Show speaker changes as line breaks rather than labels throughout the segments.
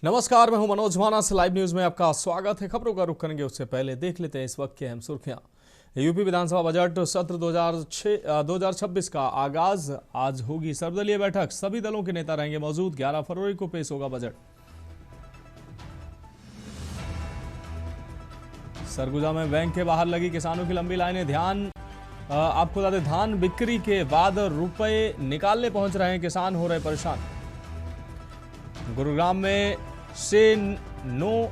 नमस्कार, मैं हूं मनोज मानस। लाइव न्यूज में आपका स्वागत है। खबरों का रुख करेंगे उससे पहले देख लेते हैं इस वक्त की अहम सुर्खियां। यूपी विधानसभा बजट सत्र 2026 का आगाज। आज होगी सर्वदलीय बैठक, सभी दलों के नेता रहेंगे मौजूद। 11 फरवरी को पेश होगा बजट। सरगुजा में बैंक के बाहर लगी किसानों की लंबी लाइनें। आपको बता दें, धान बिक्री के बाद रुपए निकालने पहुंच रहे हैं किसान, हो रहे परेशान। गुरुग्राम में से नो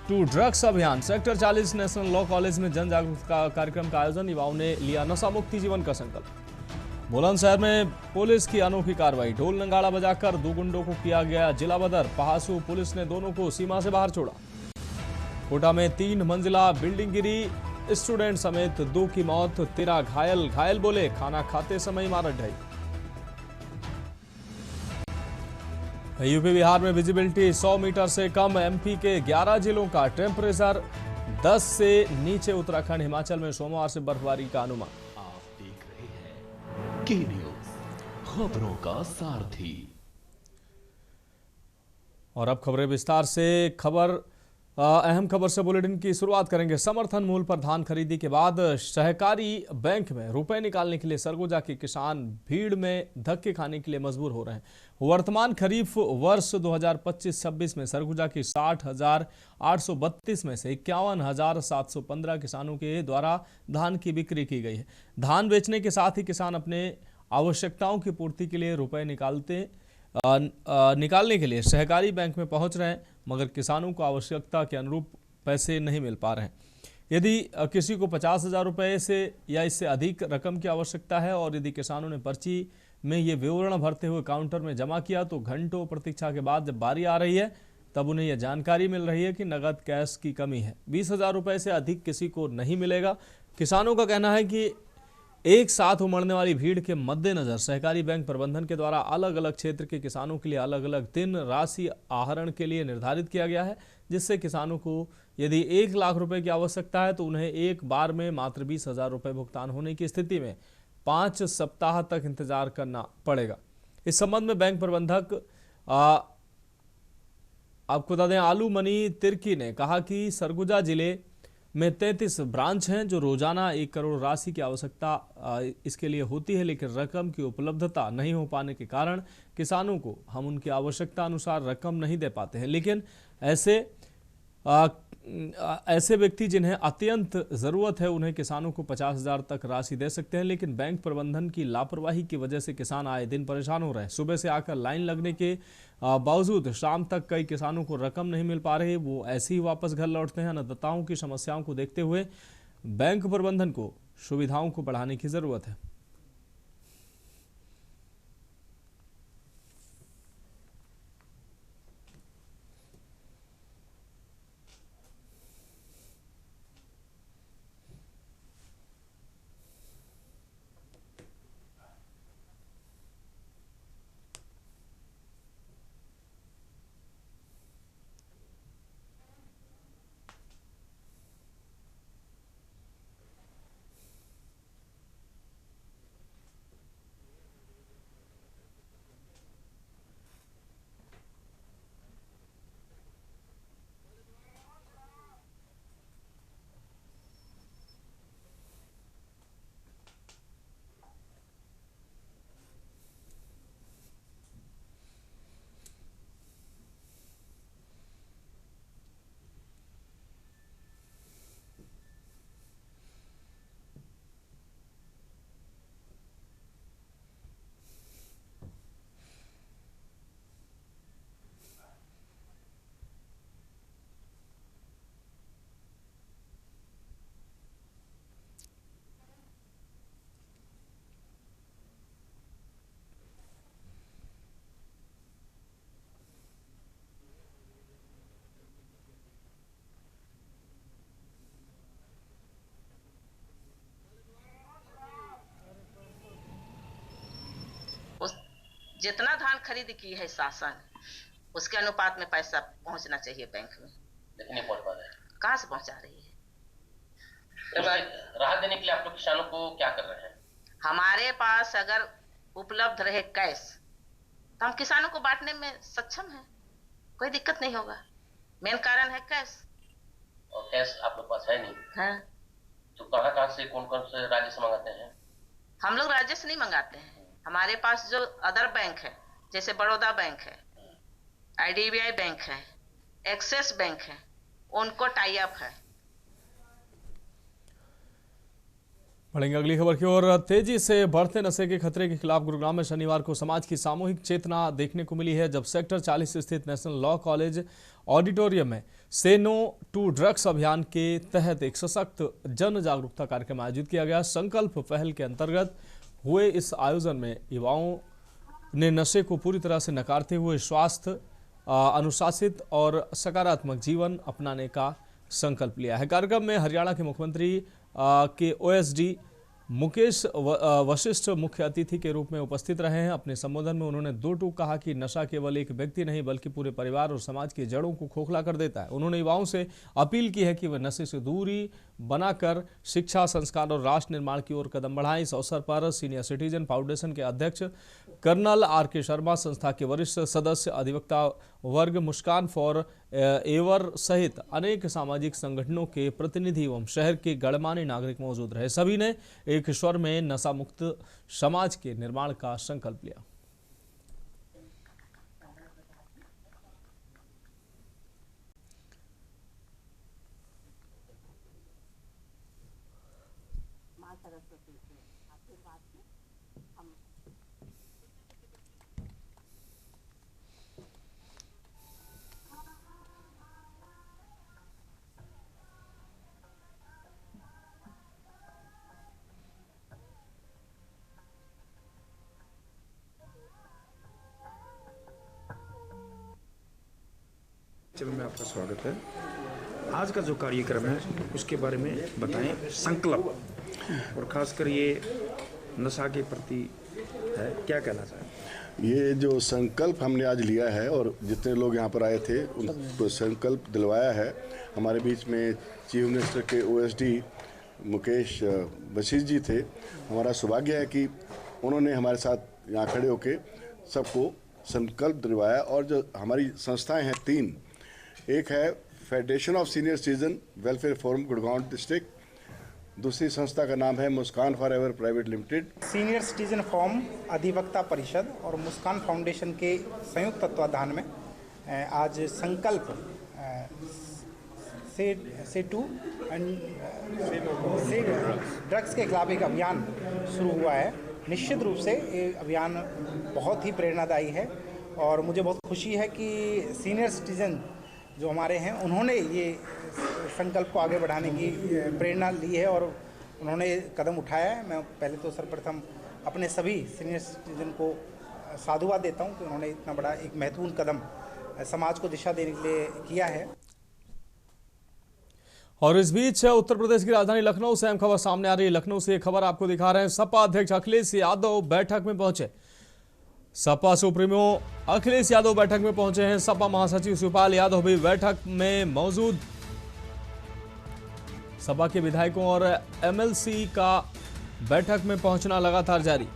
टू ड्रग्स अभियान, सेक्टर 40 नेशनल लॉ कॉलेज में जन जागरूकता कार्यक्रम का आयोजन। युवाओं ने लिया नशा मुक्ति जीवन का संकल्प। बुलंदशहर में पुलिस की अनोखी कार्रवाई, ढोल नगाड़ा बजाकर 2 गुंडों को किया गया जिला बदर। पहासू पुलिस ने दोनों को सीमा से बाहर छोड़ा। कोटा में 3 मंजिला बिल्डिंग गिरी, स्टूडेंट समेत 2 की मौत, 13 घायल। घायल बोले खाना खाते समय इमारत ढही। यूपी बिहार में विजिबिलिटी 100 मीटर से कम, एमपी के 11 जिलों का टेम्परेचर 10 से नीचे। उत्तराखंड हिमाचल में सोमवार से बर्फबारी का अनुमान।
आप देख रहे हैं के न्यूज, खबरों का सारथी।
और अब खबरें विस्तार से। अहम खबर से बुलेटिन की शुरुआत करेंगे। समर्थन मूल्य पर धान खरीदी के बाद सहकारी बैंक में रुपए निकालने के लिए सरगुजा के किसान भीड़ में धक्के खाने के लिए मजबूर हो रहे हैं। वर्तमान खरीफ वर्ष 2025-26 में सरगुजा की 60,832 में से 51,715 किसानों के द्वारा धान की बिक्री की गई है। धान बेचने के साथ ही किसान अपने आवश्यकताओं की पूर्ति के लिए रुपए निकालने के लिए सहकारी बैंक में पहुंच रहे हैं, मगर किसानों को आवश्यकता के अनुरूप पैसे नहीं मिल पा रहे हैं। यदि किसी को 50,000 रुपये से या इससे अधिक रकम की आवश्यकता है और यदि किसानों ने पर्ची में ये विवरण भरते हुए काउंटर में जमा किया, तो घंटों प्रतीक्षा के बाद जब बारी आ रही है तब उन्हें यह जानकारी मिल रही है कि नगद कैश की कमी है। 20,000 रुपये से अधिक किसी को नहीं मिलेगा। किसानों का कहना है कि एक साथ उमड़ने वाली भीड़ के मद्देनजर सहकारी बैंक प्रबंधन के द्वारा अलग अलग क्षेत्र के किसानों के लिए अलग अलग दिन राशि आहरण के लिए निर्धारित किया गया है, जिससे किसानों को यदि 1 लाख रुपए की आवश्यकता है तो उन्हें एक बार में मात्र 20,000 रुपये भुगतान होने की स्थिति में 5 सप्ताह तक इंतजार करना पड़ेगा। इस संबंध में बैंक प्रबंधक आपको बता दें, आलू मनी तिर्की ने कहा कि सरगुजा जिले में 33 ब्रांच हैं जो रोजाना 1 करोड़ राशि की आवश्यकता इसके लिए होती है, लेकिन रकम की उपलब्धता नहीं हो पाने के कारण किसानों को हम उनकी आवश्यकता अनुसार रकम नहीं दे पाते हैं। लेकिन ऐसे व्यक्ति जिन्हें अत्यंत ज़रूरत है उन्हें किसानों को 50,000 तक राशि दे सकते हैं, लेकिन बैंक प्रबंधन की लापरवाही की वजह से किसान आए दिन परेशान हो रहे हैं। सुबह से आकर लाइन लगने के बावजूद शाम तक कई किसानों को रकम नहीं मिल पा रही, वो ऐसे ही वापस घर लौटते हैं। अन्नदाताओं की समस्याओं को देखते हुए बैंक प्रबंधन को सुविधाओं को बढ़ाने की ज़रूरत है।
जितना धान खरीद की है शासन, उसके अनुपात में पैसा पहुंचना चाहिए बैंक में,
लेकिन नहीं पहुंच पा रहा है।
कहाँ से पहुंचा रही है?
राहत देने के लिए आप लोग किसानों को क्या कर रहे हैं?
हमारे पास अगर उपलब्ध रहे कैश तो हम किसानों को बांटने में सक्षम हैं। कोई दिक्कत नहीं होगा। मेन कारण है कैश।
और कैश आप लोग पास है नहीं,
हाँ,
तो कहाँ कहाँ से कौन कौन से राज्य से मंगाते हैं?
हम लोग राज्य से नहीं मंगाते हैं। हमारे पास जो अदर बैंक है, जैसे बड़ौदा बैंक है, IDBI बैंक है, एक्सिस बैंक है, उनको टाई अप है।
बढ़ेंगे अगली खबर की ओर। तेजी से बढ़ते नशे के खतरे के खिलाफ गुरुग्राम में शनिवार को समाज की सामूहिक चेतना देखने को मिली है, जब सेक्टर 40 स्थित नेशनल लॉ कॉलेज ऑडिटोरियम में से नो टू ड्रग्स अभियान के तहत एक सशक्त जन जागरूकता कार्यक्रम आयोजित किया गया। संकल्प पहल के अंतर्गत हुए इस आयोजन में युवाओं ने नशे को पूरी तरह से नकारते हुए स्वास्थ्य, अनुशासित और सकारात्मक जीवन अपनाने का संकल्प लिया है। कार्यक्रम में हरियाणा के मुख्यमंत्री के OSD मुकेश वशिष्ठ मुख्य अतिथि के रूप में उपस्थित रहे हैं। अपने संबोधन में उन्होंने दो टूक कहा कि नशा केवल एक व्यक्ति नहीं बल्कि पूरे परिवार और समाज की जड़ों को खोखला कर देता है। उन्होंने युवाओं से अपील की है कि वे नशे से दूरी बनाकर शिक्षा, संस्कार और राष्ट्र निर्माण की ओर कदम बढ़ाएं। इस अवसर पर सीनियर सिटीजन फाउंडेशन के अध्यक्ष कर्नल RK शर्मा, संस्था के वरिष्ठ सदस्य, अधिवक्ता वर्ग, मुस्कान फॉर एवर सहित अनेक सामाजिक संगठनों के प्रतिनिधि एवं शहर के गणमान्य नागरिक मौजूद रहे। सभी ने एक स्वर में नशा मुक्त समाज के निर्माण का संकल्प लिया।
में आपका स्वागत है। आज का जो कार्यक्रम है उसके बारे में बताएं। संकल्प, और खासकर ये नशा के प्रति है, क्या कहना चाहें?
ये जो संकल्प हमने आज लिया है और जितने लोग यहाँ पर आए थे उनको संकल्प दिलवाया है। हमारे बीच में चीफ मिनिस्टर के OSD मुकेश वशिष्ठ जी थे। हमारा सौभाग्य है कि उन्होंने हमारे साथ यहाँ खड़े होकर सबको संकल्प दिलवाया। और जो हमारी संस्थाएं हैं 3, एक है federation of senior citizen welfare forum Gurgaon district, दूसरी संस्था का नाम है Muskan forever private limited,
senior citizen forum अधिवक्ता परिषद और मुस्कान फाउंडेशन के संयुक्त तत्वाधान में आज संकल्प से टू ड्रग्स के खिलाफ एक अभियान शुरू हुआ है। निश्चित रूप से ये अभियान बहुत ही प्रेरणादायी है और मुझे बहुत खुशी है कि सीनियर सिटीजन जो हमारे हैं उन्होंने ये संकल्प को आगे बढ़ाने की प्रेरणा ली है और उन्होंने कदम उठाया है। मैं पहले तो सर्वप्रथम अपने सभी सीनियर सिटीजन को साधुवाद देता हूं कि उन्होंने इतना बड़ा एक महत्वपूर्ण कदम समाज को दिशा देने के लिए किया है।
और इस बीच उत्तर प्रदेश की राजधानी लखनऊ से अहम खबर सामने आ रही है। लखनऊ से एक खबर आपको दिखा रहे हैं। सपा अध्यक्ष अखिलेश यादव बैठक में पहुंचे। सपा सुप्रीमो अखिलेश यादव बैठक में पहुंचे हैं। सपा महासचिव शिवपाल यादव भी बैठक में मौजूद। सपा के विधायकों और MLC का बैठक में पहुंचना लगातार जारी।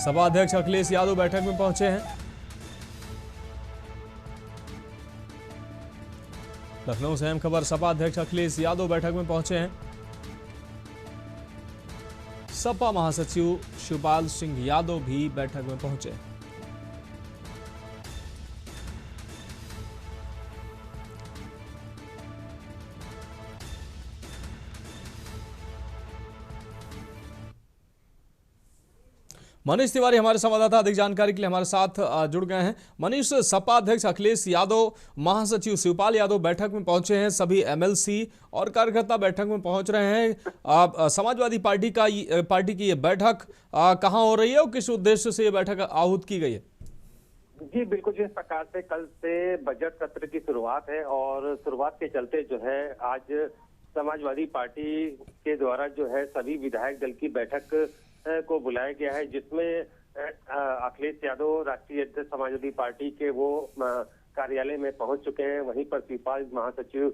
सपा अध्यक्ष अखिलेश यादव बैठक में पहुंचे हैं। लखनऊ से अहम खबर, सपा अध्यक्ष अखिलेश यादव बैठक में पहुंचे हैं। सपा महासचिव शिवपाल सिंह यादव भी बैठक में पहुंचे। मनीष तिवारी हमारे संवाददाता अधिक जानकारी के लिए हमारे साथ जुड़ गए हैं। मनीष, सपा अध्यक्ष अखिलेश यादव, महासचिव शिवपाल यादव बैठक में पहुंचे हैं। सभी MLC और कार्यकर्ता बैठक में पहुंच रहे हैं। समाजवादी पार्टी की ये बैठक कहां हो रही है और किस उद्देश्य से ये बैठक आहूत की गई है?
जी बिल्कुल, जिस प्रकार से कल से बजट सत्र की शुरुआत है और शुरुआत के चलते जो है आज समाजवादी पार्टी के द्वारा जो है सभी विधायक दल की बैठक को बुलाया गया है, जिसमें अखिलेश यादव राष्ट्रीय अध्यक्ष समाजवादी पार्टी के वो कार्यालय में पहुंच चुके हैं। वहीं पर शिवपाल महासचिव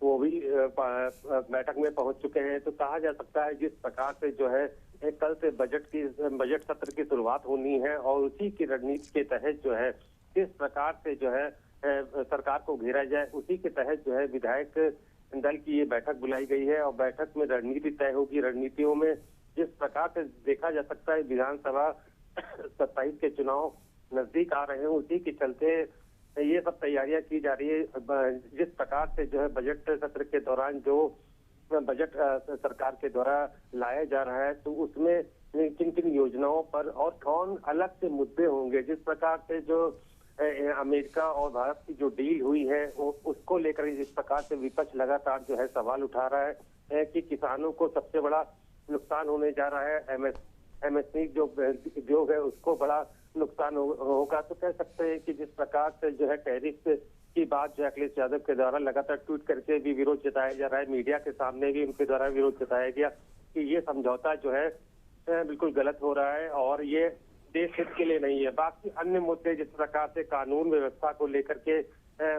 वो भी बैठक में पहुंच चुके हैं। तो कहा जा सकता है जिस प्रकार से जो है कल से बजट सत्र की शुरुआत होनी है और उसी की रणनीति के तहत जो है किस प्रकार से जो है सरकार को घेरा जाए, उसी के तहत जो है विधायक दल की ये बैठक बुलाई गई है। और बैठक में रणनीति तय होगी। रणनीतियों में जिस प्रकार से देखा जा सकता है विधानसभा 27 के चुनाव नजदीक आ रहे हैं, उसी के चलते ये सब तैयारियां की जा रही है। जिस प्रकार से जो है बजट सत्र के दौरान जो बजट सरकार के द्वारा लाया जा रहा है, तो उसमें किन किन योजनाओं पर और कौन अलग से मुद्दे होंगे। जिस प्रकार से जो अमेरिका और भारत की जो डील हुई है उसको लेकर जिस प्रकार से विपक्ष लगातार जो है सवाल उठा रहा है कि किसानों को सबसे बड़ा नुकसान होने जा रहा है, एमएसपी जो उद्योग है उसको बड़ा नुकसान होगा। तो कह सकते हैं कि जिस प्रकार से जो है टैरिफ की बात जो अखिलेश यादव के द्वारा लगातार ट्वीट करके भी विरोध जताया जा रहा है, मीडिया के सामने भी उनके द्वारा विरोध जताया गया कि ये समझौता जो है बिल्कुल गलत हो रहा है और ये देश हित के लिए नहीं है। बाकी अन्य मुद्दे जिस प्रकार से कानून व्यवस्था को लेकर के,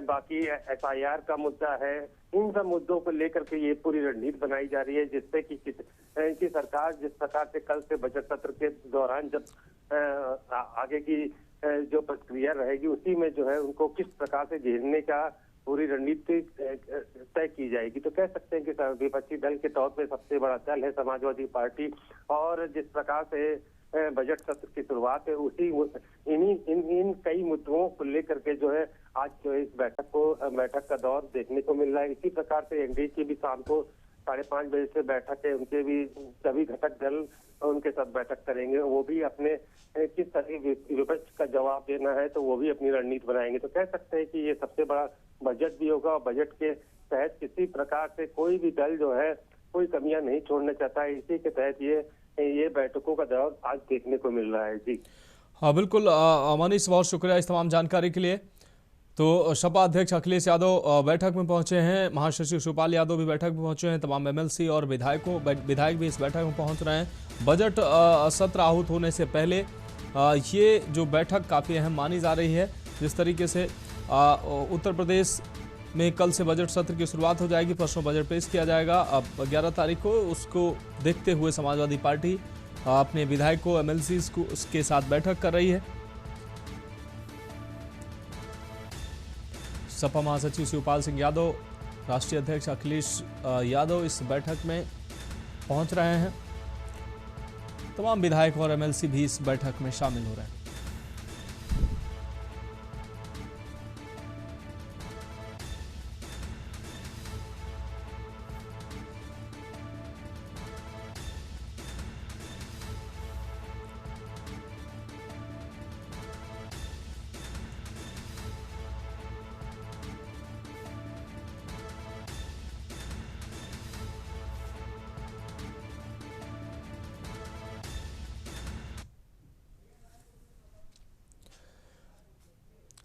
बाकी एफआईआर का मुद्दा है, इन सब मुद्दों को लेकर के ये पूरी रणनीति बनाई जा रही है, जिससे कि सरकार जिस प्रकार से कल से बजट सत्र के दौरान जब आगे की जो प्रक्रिया रहेगी उसी में जो है उनको किस प्रकार से घेरने का पूरी रणनीति तय की जाएगी। तो कह सकते हैं कि विपक्षी दल के तौर पे सबसे बड़ा दल है समाजवादी पार्टी, और जिस प्रकार से बजट सत्र की शुरुआत है उसी इन कई मुद्दों को लेकर के जो है आज जो इस बैठक का दौर देखने को मिल रहा है। इसी प्रकार से एनडीए की भी शाम को 5:30 बजे से बैठक है, उनके भी सभी घटक दल उनके साथ बैठक करेंगे। वो भी अपने किस तरह विपक्ष का जवाब देना है तो वो भी अपनी रणनीति बनाएंगे। तो कह सकते हैं कि ये सबसे बड़ा बजट भी होगा और बजट के तहत किसी प्रकार से कोई भी दल जो है कोई कमियां नहीं छोड़ना चाहता है। इसी के तहत ये बैठकों का दौर आज देखने को मिल रहा है। जी
हाँ बिल्कुल मनीष, बहुत शुक्रिया इस तमाम जानकारी के लिए। तो सपा अध्यक्ष अखिलेश यादव बैठक में पहुंचे हैं, महासचिव शिवपाल यादव भी बैठक में पहुंचे हैं, तमाम एमएलसी और विधायक भी इस बैठक में पहुंच रहे हैं। बजट सत्र आहूत होने से पहले ये जो बैठक काफ़ी अहम मानी जा रही है। जिस तरीके से उत्तर प्रदेश में कल से बजट सत्र की शुरुआत हो जाएगी, परसों बजट पेश किया जाएगा अब 11 तारीख को। उसको देखते हुए समाजवादी पार्टी अपने विधायकों एमएलसी को उसके साथ बैठक कर रही है। सपा महासचिव शिवपाल सिंह यादव, राष्ट्रीय अध्यक्ष अखिलेश यादव इस बैठक में पहुंच रहे हैं। तमाम विधायक और एमएलसी भी इस बैठक में शामिल हो रहे हैं।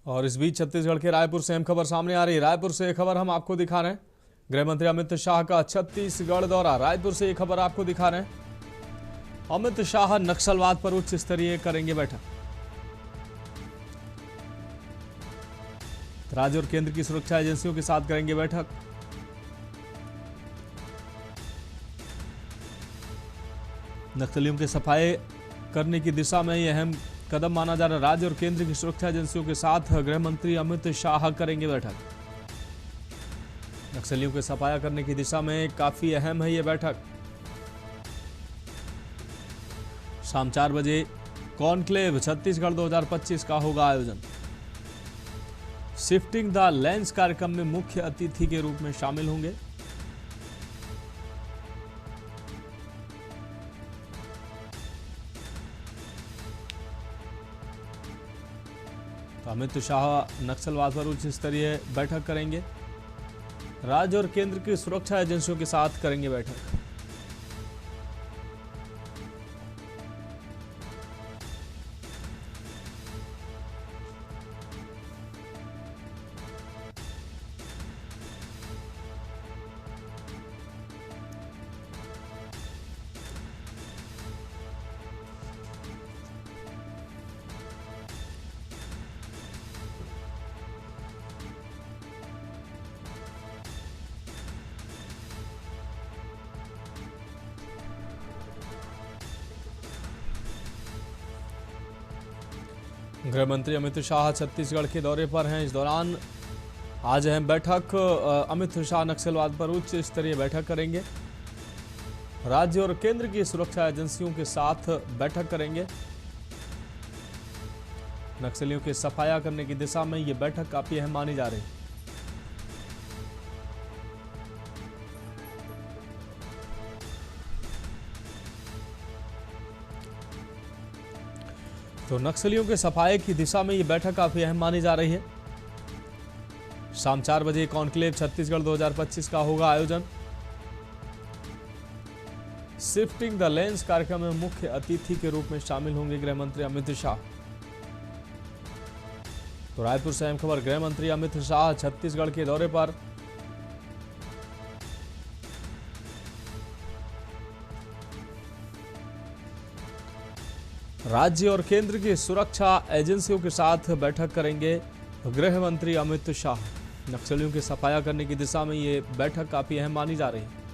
और इस बीच छत्तीसगढ़ के रायपुर से अहम खबर सामने आ रही है। रायपुर से खबर हम आपको दिखा रहे हैं। गृह मंत्री अमित शाह का छत्तीसगढ़ दौरा। रायपुर से ये खबर आपको दिखा रहे हैं। अमित शाह नक्सलवाद पर उच्च स्तरीय करेंगे बैठक। राज्य और केंद्र की सुरक्षा एजेंसियों के साथ करेंगे बैठक। नक्सलियों के सफाई करने की दिशा में यह अहम कदम माना जा रहा है। राज्य और केंद्र की सुरक्षा एजेंसियों के साथ गृह मंत्री अमित शाह करेंगे बैठक। नक्सलियों के सफाया करने की दिशा में काफी अहम है ये बैठक। शाम 4 बजे कॉन्क्लेव छत्तीसगढ़ 2025 का होगा आयोजन। शिफ्टिंग द लेंस कार्यक्रम में मुख्य अतिथि के रूप में शामिल होंगे। अमित शाह नक्सलवाद पर उच्च स्तरीय बैठक करेंगे। राज्य और केंद्र की सुरक्षा एजेंसियों के साथ करेंगे बैठक। गृह मंत्री अमित शाह छत्तीसगढ़ के दौरे पर हैं। इस दौरान आज अहम बैठक, अमित शाह नक्सलवाद पर उच्च स्तरीय बैठक करेंगे। राज्य और केंद्र की सुरक्षा एजेंसियों के साथ बैठक करेंगे। नक्सलियों के सफाया करने की दिशा में यह बैठक काफी अहम मानी जा रही है। तो नक्सलियों के सफाये की दिशा में यह बैठक काफी अहम मानी जा रही है। शाम 4 बजे कॉन्क्लेव छत्तीसगढ़ 2025 का होगा आयोजन। शिफ्टिंग द लेंस कार्यक्रम में मुख्य अतिथि के रूप में शामिल होंगे गृह मंत्री अमित शाह। तो रायपुर से अहम खबर, गृह मंत्री अमित शाह छत्तीसगढ़ के दौरे पर। राज्य और केंद्र की सुरक्षा एजेंसियों के साथ बैठक करेंगे गृह मंत्री अमित शाह। नक्सलियों के सफाया करने की दिशा में ये बैठक काफी अहम मानी जा रही है।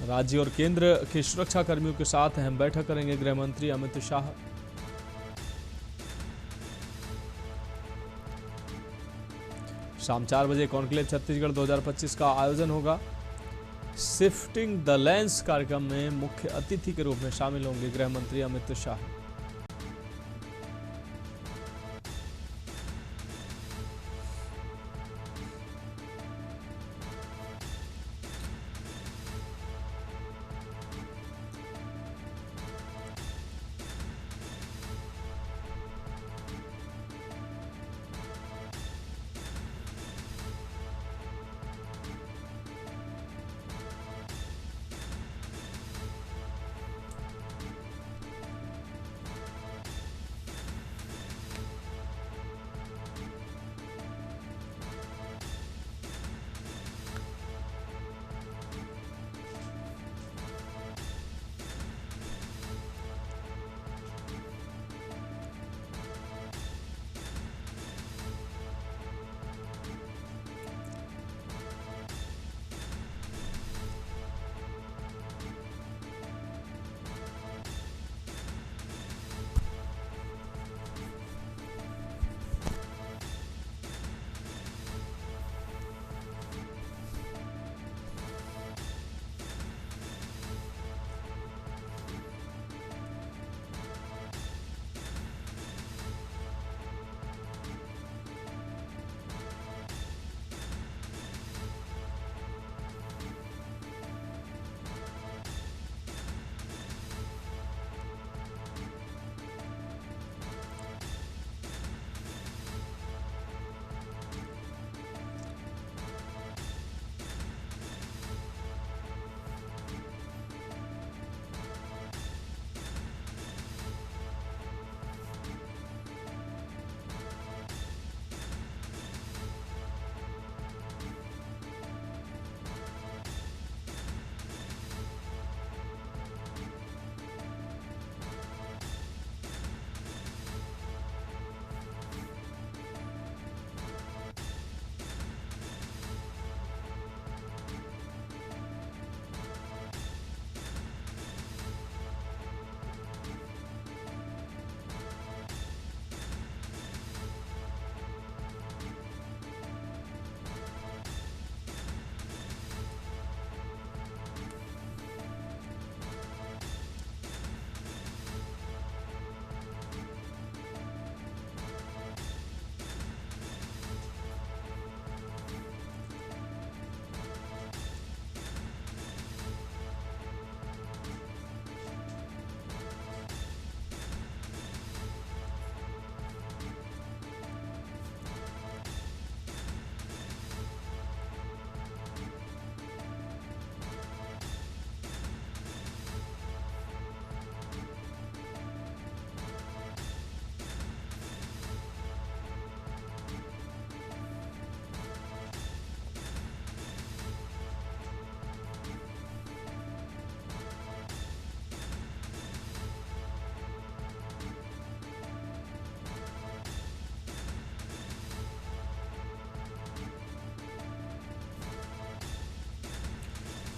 राज्य और केंद्र के सुरक्षा कर्मियों के साथ अहम बैठक करेंगे गृह मंत्री अमित शाह। शाम 4 बजे कॉन्क्लेव छत्तीसगढ़ 2025 का आयोजन होगा। शिफ्टिंग द लेंस कार्यक्रम में मुख्य अतिथि के रूप में शामिल होंगे गृह मंत्री अमित शाह।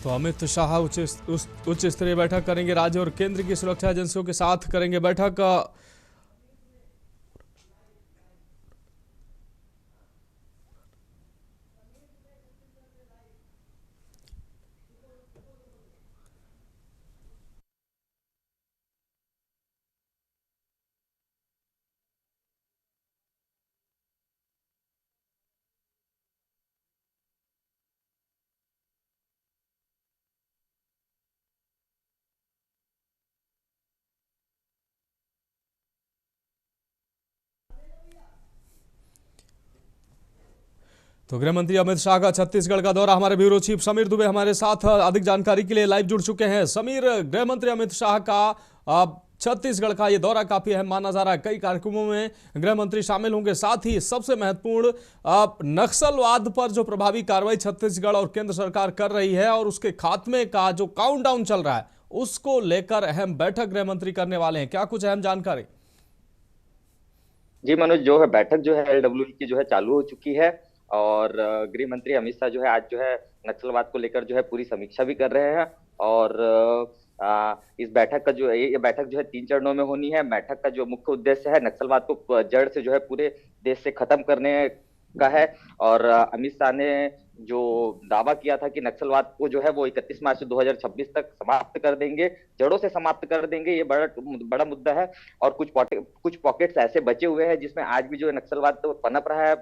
तो अमित शाह उच्च स्तरीय बैठक करेंगे, राज्य और केंद्र की सुरक्षा एजेंसियों के साथ करेंगे बैठक। तो गृह मंत्री अमित शाह का छत्तीसगढ़ का दौरा, हमारे ब्यूरो चीफ समीर दुबे हमारे साथ अधिक जानकारी के लिए लाइव जुड़ चुके हैं। समीर, गृह मंत्री अमित शाह का छत्तीसगढ़ का ये दौरा काफी अहम माना जा रहा है, कई कार्यक्रमों में गृह मंत्री शामिल होंगे, साथ ही सबसे महत्वपूर्ण नक्सलवाद पर जो प्रभावी कार्रवाई छत्तीसगढ़ और केंद्र सरकार कर रही है और उसके खात्मे का जो काउंटडाउन चल रहा है उसको लेकर अहम बैठक गृह मंत्री करने वाले हैं। क्या कुछ अहम जानकारी?
जी मनोज, जो है बैठक जो है LWE की जो है चालू हो चुकी है और गृह मंत्री अमित शाह जो है आज जो है नक्सलवाद को लेकर जो है पूरी समीक्षा भी कर रहे हैं। और इस बैठक का जो है ये बैठक जो है 3 चरणों में होनी है। बैठक का जो मुख्य उद्देश्य है नक्सलवाद को जड़ से जो है पूरे देश से खत्म करने का है। और अमित शाह ने जो दावा किया था कि नक्सलवाद को जो है वो 31 मार्च 2026 तक समाप्त कर देंगे, जड़ों से समाप्त कर देंगे, ये बड़ा मुद्दा है। और कुछ पॉकेट्स ऐसे बचे हुए हैं जिसमें आज भी जो है नक्सलवाद तो पनप रहा है।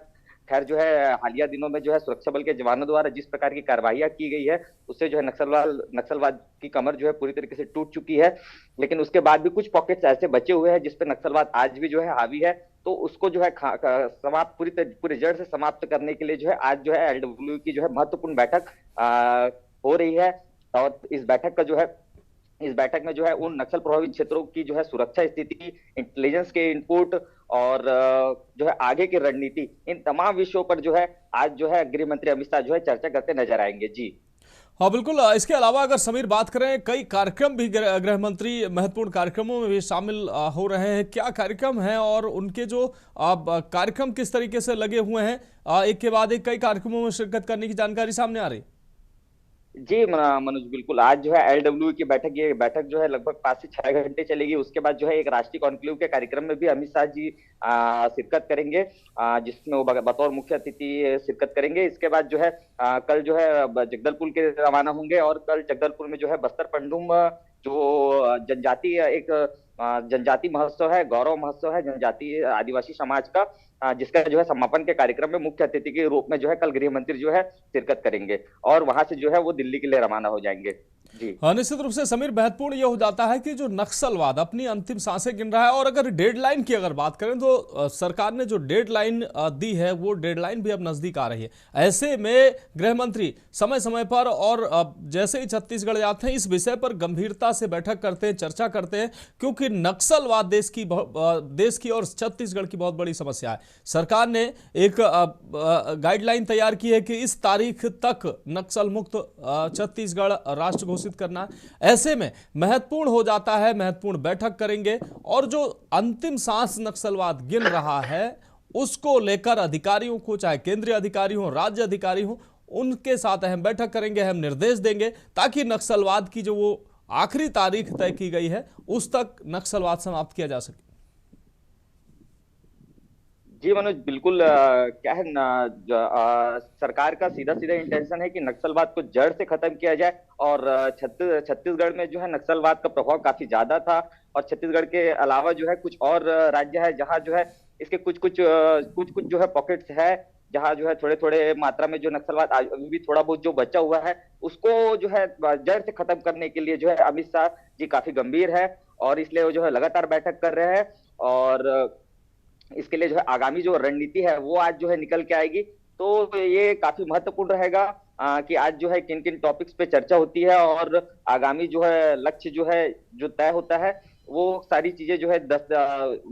खैर जो है हालिया दिनों में जो है सुरक्षा बल के जवानों द्वारा जिस प्रकार की कार्रवाइयां की गई है उससे जो है नक्सलवाद की कमर जो है पूरी तरीके से टूट चुकी है। लेकिन उसके बाद भी कुछ पॉकेट्स ऐसे बचे हुए हैं जिसपे नक्सलवाद आज भी जो है हावी है। तो उसको जो है समाप्त पूरी जड़ से समाप्त करने के लिए जो है आज जो है LWE की जो है महत्वपूर्ण बैठक हो रही है। और इस बैठक में जो है उन नक्सल प्रभावित क्षेत्रों की जो है सुरक्षा स्थिति, इंटेलिजेंस के इनपुट और जो है आगे की रणनीति, इन तमाम विषयों पर जो है आज जो है गृह मंत्री अमित शाह जो है चर्चा करते नजर आएंगे। जी
हाँ बिल्कुल। इसके अलावा अगर समीर बात करें, कई कार्यक्रम भी गृह मंत्री महत्वपूर्ण कार्यक्रमों में भी शामिल हो रहे हैं। क्या कार्यक्रम हैं और उनके जो कार्यक्रम किस तरीके से लगे हुए हैं? एक के बाद एक कई कार्यक्रमों में शिरकत करने की जानकारी सामने आ रही।
जी मनोज, बिल्कुल। आज जो है LWE की बैठक, ये बैठक जो है लगभग 5 से 6 घंटे चलेगी। उसके बाद जो है एक राष्ट्रीय कॉन्क्लेव के कार्यक्रम में भी अमित शाह जी शिरकत करेंगे, जिसमें वो बतौर मुख्य अतिथि शिरकत करेंगे। इसके बाद जो है कल जो है जगदलपुर के रवाना होंगे और कल जगदलपुर में जो है बस्तर पंडुम जो जनजाति महोत्सव है, गौरव महोत्सव है जनजाति आदिवासी समाज का, जिसका जो है समापन के कार्यक्रम में मुख्य अतिथि के रूप में जो है कल गृह मंत्री जो है शिरकत करेंगे और वहां से जो है वो दिल्ली के लिए रवाना हो जाएंगे। जी
निश्चित रूप से समीर, महत्वपूर्ण यह हो जाता है कि जो नक्सलवाद अपनी अंतिम सांसें गिन रहा है और अगर डेडलाइन की अगर बात करें तो सरकार ने जो डेडलाइन दी है वो डेडलाइन भी अब नजदीक आ रही है। ऐसे में गृह मंत्री समय समय पर और जैसे ही छत्तीसगढ़ जाते हैं इस विषय पर गंभीरता से बैठक करते हैं, चर्चा करते हैं, क्योंकि नक्सलवाद देश की और छत्तीसगढ़ की बहुत बड़ी समस्या है। सरकार ने एक गाइडलाइन तैयार की है कि इस तारीख तक नक्सल मुक्त छत्तीसगढ़ राष्ट्र घोषित करना। ऐसे में महत्वपूर्ण हो जाता है, महत्वपूर्ण बैठक करेंगे और जो अंतिम सांस नक्सलवाद गिन रहा है उसको लेकर अधिकारियों को, चाहे केंद्रीय अधिकारी हो, राज्य अधिकारी हो, उनके साथ अहम बैठक करेंगे, अहम निर्देश देंगे ताकि नक्सलवाद की जो वो आखिरी तारीख तय की गई है उस तक नक्सलवाद समाप्त किया जा सके।
जी मनोज, बिल्कुल। क्या है ना, सरकार का सीधा इंटेंशन है कि नक्सलवाद को जड़ से खत्म किया जाए। और छत्तीसगढ़ में जो है नक्सलवाद का प्रभाव काफी ज्यादा था और छत्तीसगढ़ के अलावा जो है कुछ और राज्य है जहां जो है इसके कुछ जो है पॉकेट्स है जहां जो है थोड़े थोड़े मात्रा में जो नक्सलवाद अभी भी थोड़ा बहुत जो बचा हुआ है उसको जो है जड़ से खत्म करने के लिए जो है अमित शाह जी काफी गंभीर है और इसलिए वो जो है लगातार बैठक कर रहे हैं। और इसके लिए जो है आगामी जो रणनीति है वो आज जो है निकल के आएगी। तो ये काफी महत्वपूर्ण रहेगा कि आज जो है किन किन टॉपिक्स पे चर्चा होती है और आगामी जो है लक्ष्य जो है जो तय होता है वो सारी चीजें जो है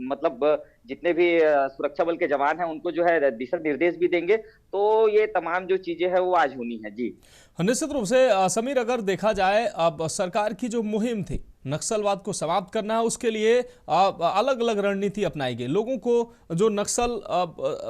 मतलब जितने भी सुरक्षा बल के जवान हैं उनको जो है दिशा निर्देश भी देंगे। तो ये तमाम जो चीजें हैं वो आज होनी है जी।
निश्चित रूप से समीर, अगर देखा जाए अब सरकार की जो मुहिम थी नक्सलवाद को समाप्त करना है, उसके लिए अलग अलग रणनीति अपनाई गई। लोगों को जो नक्सल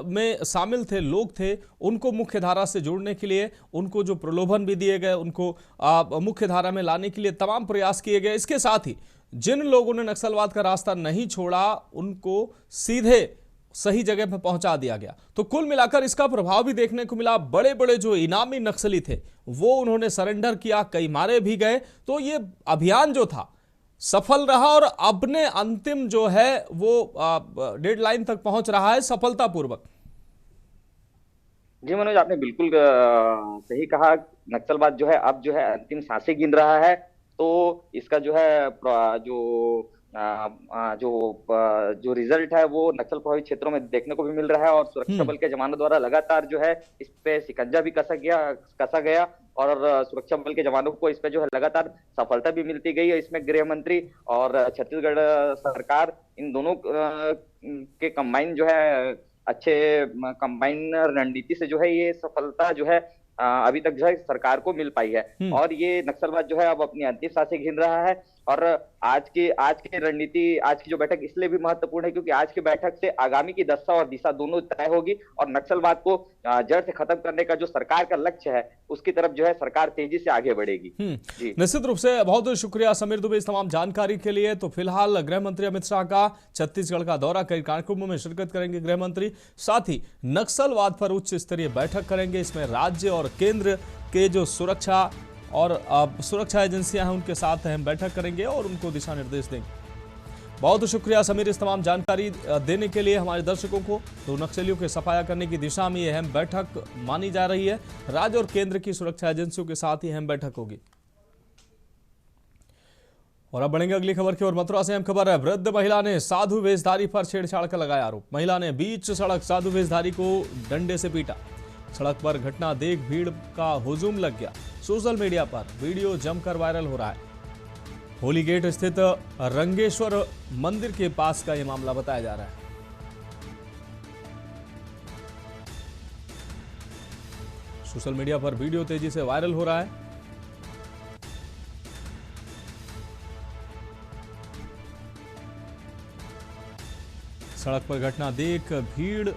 में शामिल थे लोग थे उनको मुख्य धारा से जोड़ने के लिए उनको जो प्रलोभन भी दिए गए, उनको मुख्य धारा में लाने के लिए तमाम प्रयास किए गए। इसके साथ ही जिन लोगों ने नक्सलवाद का रास्ता नहीं छोड़ा उनको सीधे सही जगह पर पहुंचा दिया गया। तो कुल मिलाकर इसका प्रभाव भी देखने को मिला। बड़े बड़े जो इनामी नक्सली थे वो उन्होंने सरेंडर किया, कई मारे भी गए। तो ये अभियान जो था सफल रहा और अपने अंतिम जो है वो डेडलाइन तक पहुंच रहा है सफलतापूर्वक।
जी मनोज, आपने बिल्कुल सही कहा। नक्सलवाद जो है अब जो है अंतिम सांसें गिन रहा है। तो इसका जो है जो रिजल्ट है वो नक्सल प्रभावित क्षेत्रों में देखने को भी मिल रहा है और सुरक्षा बल के जवानों द्वारा लगातार जो है इस पे शिकंजा भी कसा गया और सुरक्षा बल के जवानों को इस पे जो है लगातार सफलता भी मिलती गई है। इसमें गृह मंत्री और छत्तीसगढ़ सरकार इन दोनों के कंबाइन जो है अच्छे कंबाइन रणनीति से जो है ये सफलता जो है अभी तक जो है सरकार को मिल पाई है। और ये नक्सलवाद जो है अब अपनी अंतिम सांसें गिन रहा है। और आज की रणनीति, आज की जो बैठक इसलिए भी महत्वपूर्ण है क्योंकि आज की बैठक से आगामी की दशा और दिशा दोनों तय होगी और नक्सलवाद को जड़ से खत्म करने का जो सरकार का लक्ष्य है उसकी तरफ जो है सरकार तेजी से आगे बढ़ेगी। जी
निश्चित रूप से बहुत बहुत शुक्रिया समीर दुबे इस तमाम जानकारी के लिए। तो फिलहाल गृह मंत्री अमित शाह का छत्तीसगढ़ का दौरा, कई कार्यक्रमों में शिरकत करेंगे गृह मंत्री, साथ ही नक्सलवाद पर उच्च स्तरीय बैठक करेंगे। इसमें राज्य और केंद्र के जो सुरक्षा एजेंसियां हैं उनके साथ अहम बैठक करेंगे और उनको दिशा निर्देश देंगे। बहुत शुक्रिया समीर इस तमाम जानकारी देने के लिए हमारे दर्शकों को। तो नक्सलियों के सफाया करने की दिशा में यह अहम बैठक मानी जा रही है। राज्य और केंद्र की सुरक्षा एजेंसियों के साथ ही अहम बैठक होगी। और अब बढ़ेंगे अगली खबर की ओर। मथुरा से अहम खबर है, वृद्ध महिला ने साधु वेशधारी पर छेड़छाड़ का लगाया आरोप। महिला ने बीच सड़क साधु वेशधारी को डंडे से पीटा। सड़क पर घटना देख भीड़ का हुजूम लग गया। सोशल मीडिया पर वीडियो जमकर वायरल हो रहा है। होली गेट स्थित रंगेश्वर मंदिर के पास का यह मामला बताया जा रहा है। सोशल मीडिया पर वीडियो तेजी से वायरल हो रहा है। सड़क पर घटना देख भीड़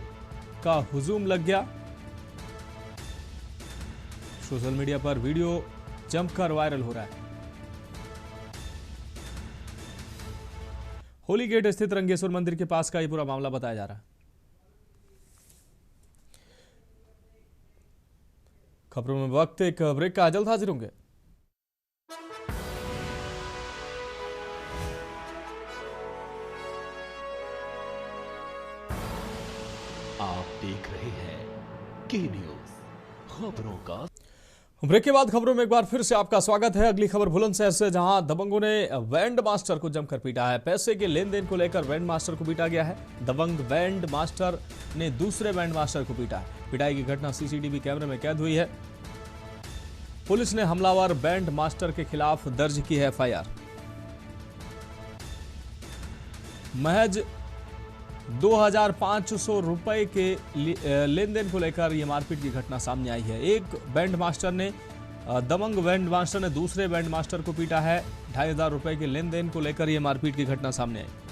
का हुजूम लग गया। सोशल मीडिया पर वीडियो जमकर वायरल हो रहा है। होली गेट स्थित रंगेश्वर मंदिर के पास का यह पूरा मामला बताया जा रहा है। खबरों में वक्त एक ब्रेक का, जल्द हाजिर होंगे।
आप देख रहे हैं के न्यूज, खबरों का।
ब्रेक के बाद खबरों में एक बार फिर से आपका स्वागत है। अगली खबर बुलंदशहर से, जहां दबंगों ने बैंड मास्टर को जमकर पीटा है। पैसे के लेन देन को लेकर बैंड मास्टर को पीटा गया है। दबंग बैंड मास्टर ने दूसरे बैंड मास्टर को पीटा है। पिटाई की घटना सीसीटीवी कैमरे में कैद हुई है। पुलिस ने हमलावर बैंड मास्टर के खिलाफ दर्ज की है एफआईआर। महज 2500 रुपए के लेन देन को लेकर यह मारपीट की घटना सामने आई है। एक बैंड मास्टर ने दबंग बैंड मास्टर ने दूसरे बैंड मास्टर को पीटा है। 2500 रुपए के लेन देन को लेकर यह मारपीट की घटना सामने आई।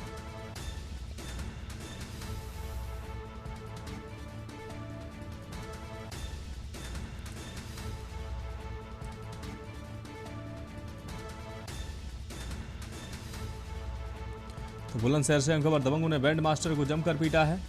तो बुलंदशहर से खबर, दबंगों ने बैंड मास्टर को जमकर पीटा है।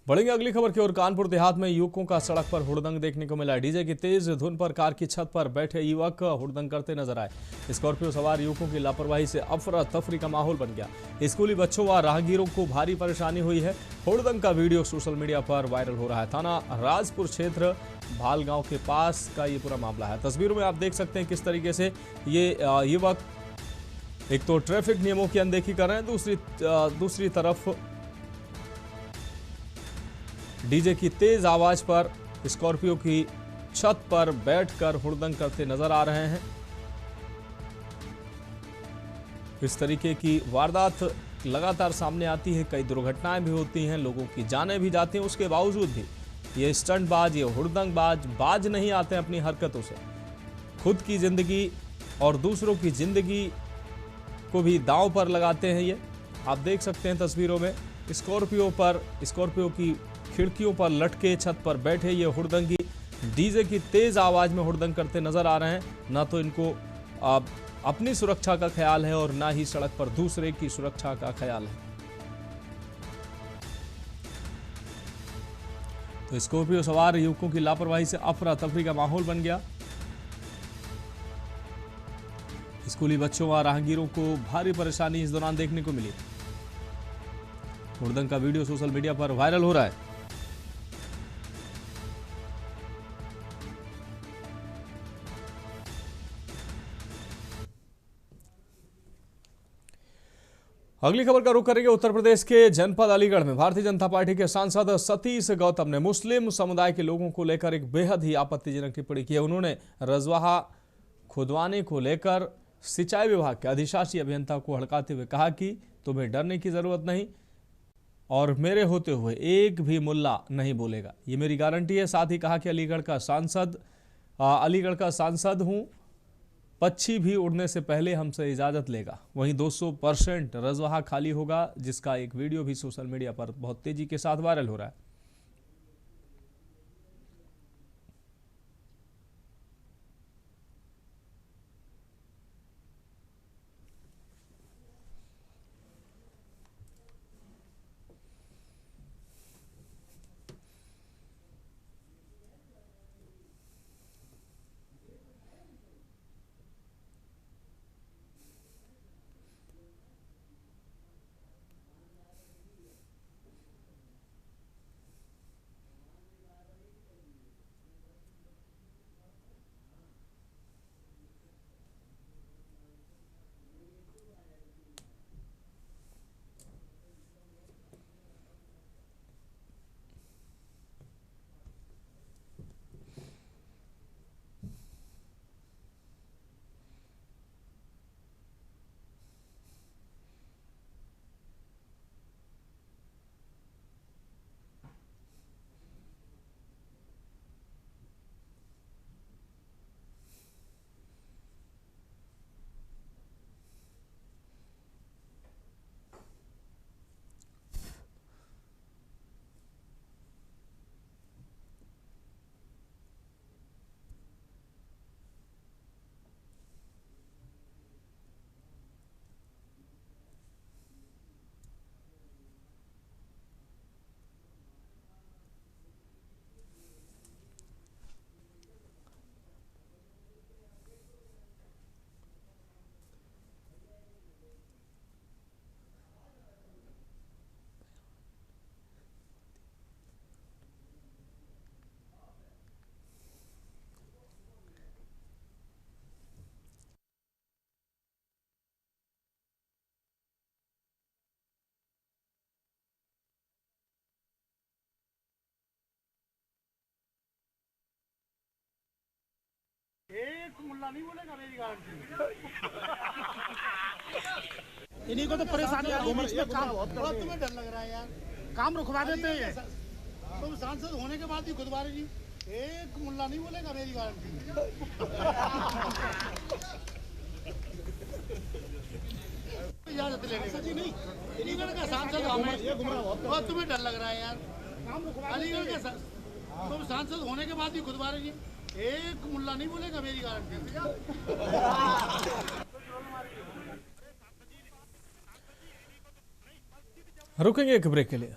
बढ़ेंगे अगली खबर की ओर। कानपुर देहात में युवकों का सड़क पर हुड़दंग देखने को मिला। डीजे की तेज धुन पर कार की छत पर बैठे युवक हुड़दंग करते नजर आए। स्कॉर्पियो सवार युवकों की लापरवाही से अफरा तफरी का माहौल बन गया। स्कूली बच्चों व राहगीरों को भारी परेशानी हुई है। हुड़दंग का वीडियो सोशल मीडिया पर वायरल हो रहा है। थाना राजपुर क्षेत्र भालगांव के पास का ये पूरा मामला है। तस्वीरों में आप देख सकते हैं किस तरीके से ये युवक एक तो ट्रैफिक नियमों की अनदेखी कर रहे हैं, दूसरी तरफ डीजे की तेज आवाज पर स्कॉर्पियो की छत पर बैठकर हुड़दंग करते नजर आ रहे हैं। इस तरीके की वारदात लगातार सामने आती है। कई दुर्घटनाएं भी होती हैं, लोगों की जानें भी जाती हैं। उसके बावजूद भी ये स्टंटबाज, ये हुड़दंगबाज बाज नहीं आते हैं अपनी हरकतों से। खुद की जिंदगी और दूसरों की जिंदगी को भी दांव पर लगाते हैं। ये आप देख सकते हैं तस्वीरों में। स्कॉर्पियो की खिड़कियों पर लटके छत पर बैठे ये हुड़दंगी डीजे की तेज आवाज में हुड़दंग करते नजर आ रहे हैं। ना तो इनको अपनी सुरक्षा का ख्याल है और ना ही सड़क पर दूसरे की सुरक्षा का ख्याल है। तो स्कॉर्पियो सवार युवकों की लापरवाही से अफरा तफरी का माहौल बन गया। स्कूली बच्चों व राहगीरों को भारी परेशानी इस दौरान देखने को मिली। हुड़दंग का वीडियो सोशल मीडिया पर वायरल हो रहा है। अगली खबर का रुख करेंगे उत्तर प्रदेश के जनपद अलीगढ़ में। भारतीय जनता पार्टी के सांसद सतीश गौतम ने मुस्लिम समुदाय के लोगों को लेकर एक बेहद ही आपत्तिजनक टिप्पणी की है। उन्होंने रजवाहा खुदवाने को लेकर सिंचाई विभाग के अधिशासी अभियंता को हड़काते हुए कहा कि तुम्हें डरने की जरूरत नहीं और मेरे होते हुए एक भी मुल्ला नहीं बोलेगा, ये मेरी गारंटी है। साथ ही कहा कि अलीगढ़ का सांसद हूं, पक्षी भी उड़ने से पहले हमसे इजाजत लेगा। वहीं 200% रजवाहा खाली होगा, जिसका एक वीडियो भी सोशल मीडिया पर बहुत तेजी के साथ वायरल हो रहा है।
एक मुल्ला नहीं बोलेगा, मेरी गारंटी। इन्हीं को तो परेशानी है, बीच में काम तुम्हें डर लग रहा है यार, काम रुकवा देते हैं। तुम सांसद होने के बाद ही खुदवारे जी, एक मुल्ला नहीं बोलेगा, मेरी गारंटी। इजाजत लेने का नहीं, अलीगढ़ का सांसद बहुत तुम्हें डर लग रहा है यार, अलीगढ़ का तुम सांसद होने के बाद ही खुदवारे जी, एक मुल्ला नहीं बोलेगा, मेरी गारंटी।
रुकेंगे एक ब्रेक के लिए।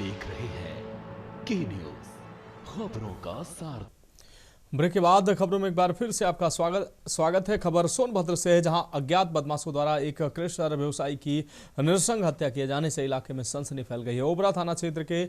देख रहे हैं के न्यूज, खबरों का सार।
ब्रेक के बाद खबरों में एक बार फिर से आपका स्वागत है। खबर सोनभद्र से है, जहां अज्ञात बदमाशों द्वारा एक कृषि व्यवसायी की नृशंस हत्या किए जाने से इलाके में सनसनी फैल गई है। ओबरा थाना क्षेत्र के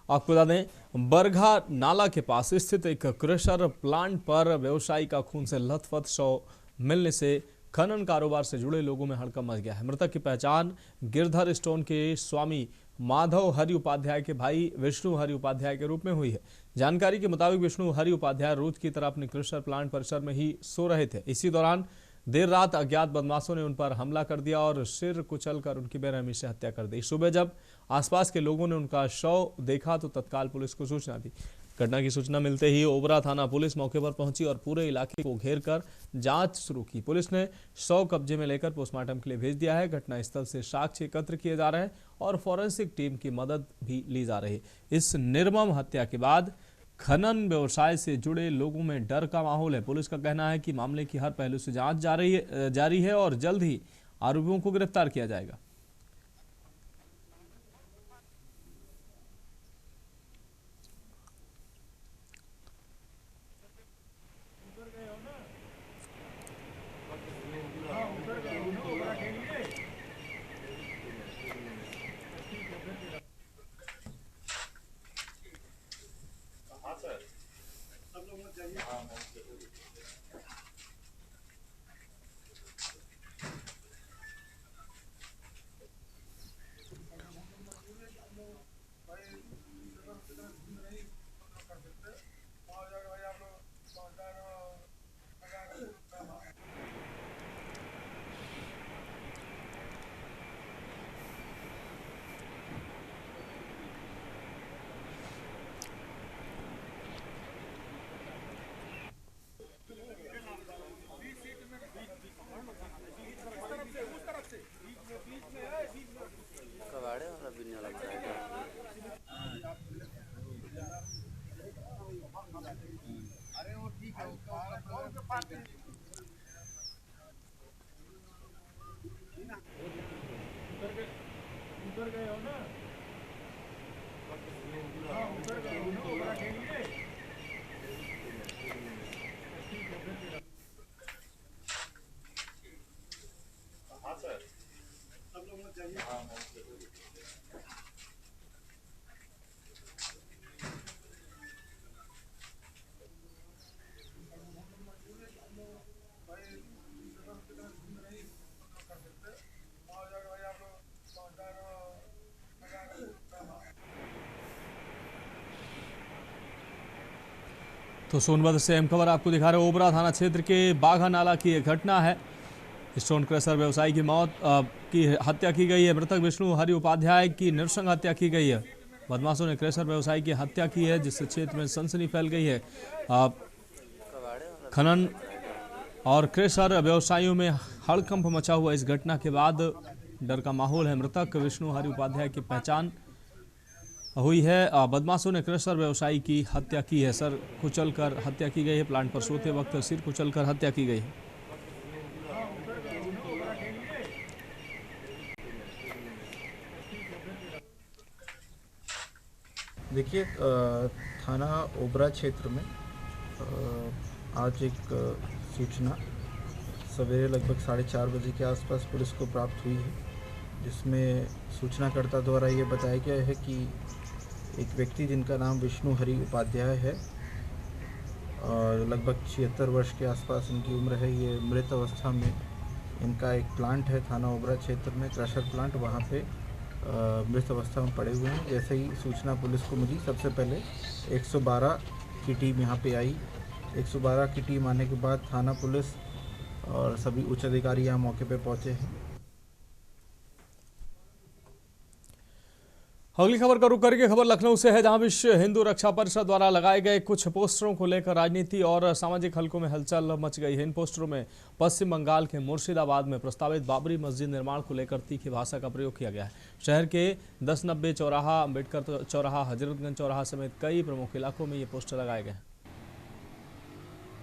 आपको बता दें बरघा नाला के पास स्थित एक क्रशर प्लांट पर व्यवसायी का खून से लथपथ शव मिलने से खनन कारोबार से जुड़े लोगों में हड़कंप मच गया है। मृतक की पहचान गिरधर स्टोन के स्वामी माधव हरि उपाध्याय के भाई विष्णु हरि उपाध्याय के रूप में हुई है। जानकारी के मुताबिक विष्णु हरि उपाध्याय रोज की तरह अपने क्रशर प्लांट परिसर में ही सो रहे थे। इसी दौरान देर रात अज्ञात बदमाशों ने उन पर हमला कर दिया और सिर कुचलकर उनकी बेरहमी से हत्या कर दी। सुबह जब आसपास के लोगों ने उनका शव देखा तो तत्काल पुलिस को सूचना दी। घटना की सूचना मिलते ही ओबरा थाना पुलिस मौके पर पहुंची और पूरे इलाके को घेरकर जांच शुरू की। पुलिस ने शव कब्जे में लेकर पोस्टमार्टम के लिए भेज दिया है। घटनास्थल से साक्ष्य एकत्र किए जा रहे हैं और फॉरेंसिक टीम की मदद भी ली जा रही है। इस निर्मम हत्या के बाद खनन व्यवसाय से जुड़े लोगों में डर का माहौल है। पुलिस का कहना है कि मामले की हर पहलू से जांच जारी है और जल्द ही आरोपियों को गिरफ्तार किया जाएगा। तो सोनभद्र से अहम खबर आपको दिखा रहे हैं। ओबरा थाना क्षेत्र के बाघा नाला की एक घटना है। स्टोन क्रशर व्यवसायी की की हत्या की गई है। मृतक विष्णु हरि उपाध्याय की नृशंस हत्या की गई है। बदमाशों ने क्रशर व्यवसायी की हत्या की है, जिससे क्षेत्र में सनसनी फैल गई है। खनन और क्रशर व्यवसायियों में हड़कंप मचा हुआ इस घटना के बाद डर का माहौल है। मृतक विष्णु हरि उपाध्याय की पहचान हुई है। बदमाशों ने क्रशर व्यवसायी की हत्या की है। सर कुचलकर हत्या की गई है। प्लांट पर सोते वक्त सिर कुचलकर हत्या की गई है।
देखिए, थाना ओबरा क्षेत्र में आज एक सूचना सवेरे लगभग 4:30 बजे के आसपास पुलिस को प्राप्त हुई है, जिसमें सूचनाकर्ता द्वारा ये बताया गया है कि एक व्यक्ति जिनका नाम विष्णु हरि उपाध्याय है और लगभग 76 वर्ष के आसपास इनकी उम्र है, ये मृत अवस्था में इनका एक प्लांट है थाना ओबरा क्षेत्र में, क्रशर प्लांट, वहाँ पे मृत अवस्था में पड़े हुए हैं। जैसे ही सूचना पुलिस को मिली, सबसे पहले 112 की टीम यहाँ पे आई। 112 की टीम आने के बाद थाना पुलिस और सभी उच्च अधिकारी यहाँ मौके पे पहुँचे हैं।
अगली खबर का रुख करके खबर लखनऊ से है, जहां विश्व हिंदू रक्षा परिषद द्वारा लगाए गए कुछ पोस्टरों को लेकर राजनीति और सामाजिक हलकों में हलचल मच गई है। इन पोस्टरों में पश्चिम बंगाल के मुर्शिदाबाद में प्रस्तावित बाबरी मस्जिद निर्माण को लेकर तीखी भाषा का प्रयोग किया गया है। शहर के 1090 चौराहा, अम्बेडकर चौराहा, हजरतगंज चौराहा समेत कई प्रमुख इलाकों में ये पोस्टर लगाए गए हैं।